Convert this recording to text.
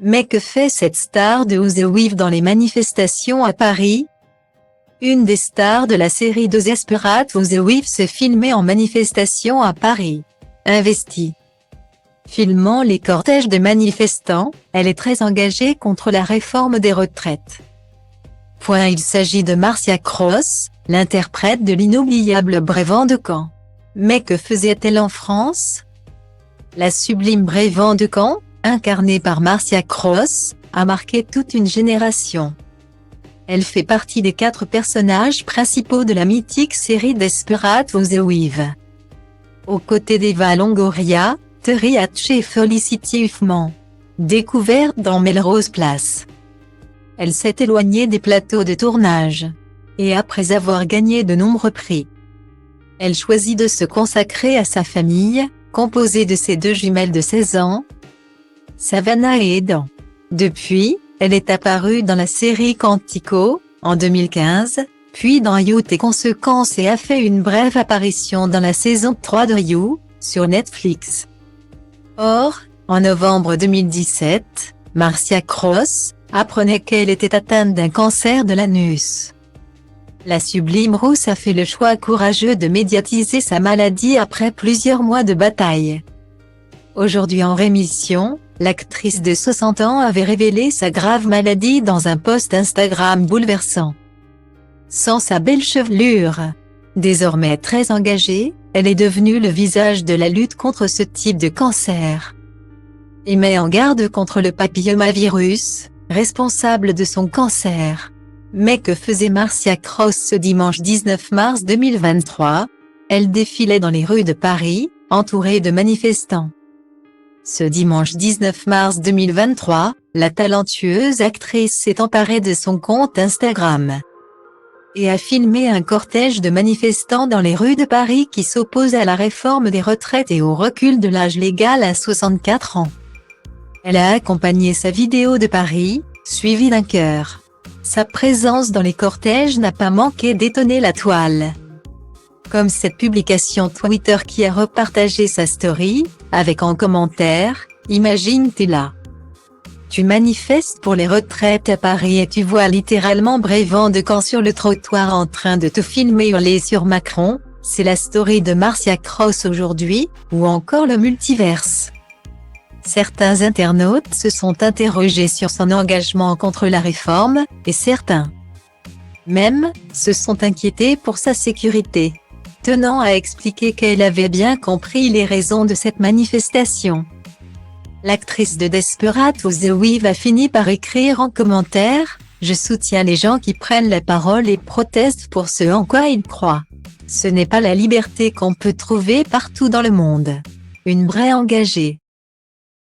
Mais que fait cette star de Who the Weave dans les manifestations à Paris? Une des stars de la série de Desperate Who the Weave s'est filmée en manifestation à Paris. Investie. Filmant les cortèges de manifestants, elle est très engagée contre la réforme des retraites. Il s'agit de Marcia Cross, l'interprète de l'inoubliable Brévan de Caen. Mais que faisait-elle en France? La sublime Brévan de Caen, incarnée par Marcia Cross, a marqué toute une génération. Elle fait partie des 4 personnages principaux de la mythique série Desperate Who the Weave. Aux côtés d'Eva Longoria, Terry Hatcher et Felicity Huffman. Découverte dans Melrose Place. Elle s'est éloignée des plateaux de tournage. Et après avoir gagné de nombreux prix, elle choisit de se consacrer à sa famille, composée de ses 2 jumelles de 16 ans, Savannah et Eden. Depuis, elle est apparue dans la série Quantico, en 2015, puis dans Youth et Conséquences et a fait une brève apparition dans la saison 3 de You, sur Netflix. Or, en novembre 2017, Marcia Cross apprenait qu'elle était atteinte d'un cancer de l'anus. La sublime rousse a fait le choix courageux de médiatiser sa maladie après plusieurs mois de bataille. Aujourd'hui en rémission, l'actrice de 60 ans avait révélé sa grave maladie dans un post Instagram bouleversant. Sans sa belle chevelure, désormais très engagée, elle est devenue le visage de la lutte contre ce type de cancer. Et met en garde contre le papillomavirus, responsable de son cancer. Mais que faisait Marcia Cross ce dimanche 19 mars 2023? Elle défilait dans les rues de Paris, entourée de manifestants. Ce dimanche 19 mars 2023, la talentueuse actrice s'est emparée de son compte Instagram et a filmé un cortège de manifestants dans les rues de Paris qui s'opposent à la réforme des retraites et au recul de l'âge légal à 64 ans. Elle a accompagné sa vidéo de Paris, suivie d'un cœur. Sa présence dans les cortèges n'a pas manqué d'étonner la toile. Comme cette publication Twitter qui a repartagé sa story, avec en commentaire, « Imagine t'es là. Tu manifestes pour les retraites à Paris et tu vois littéralement Brévan de Caen sur le trottoir en train de te filmer hurler sur Macron, c'est la story de Marcia Cross aujourd'hui, ou encore le multiverse. » Certains internautes se sont interrogés sur son engagement contre la réforme, et certains même se sont inquiétés pour sa sécurité, tenant à expliquer qu'elle avait bien compris les raisons de cette manifestation. L'actrice de Desperate Who the Weave a fini par écrire en commentaire « Je soutiens les gens qui prennent la parole et protestent pour ce en quoi ils croient. Ce n'est pas la liberté qu'on peut trouver partout dans le monde. » Une vraie engagée.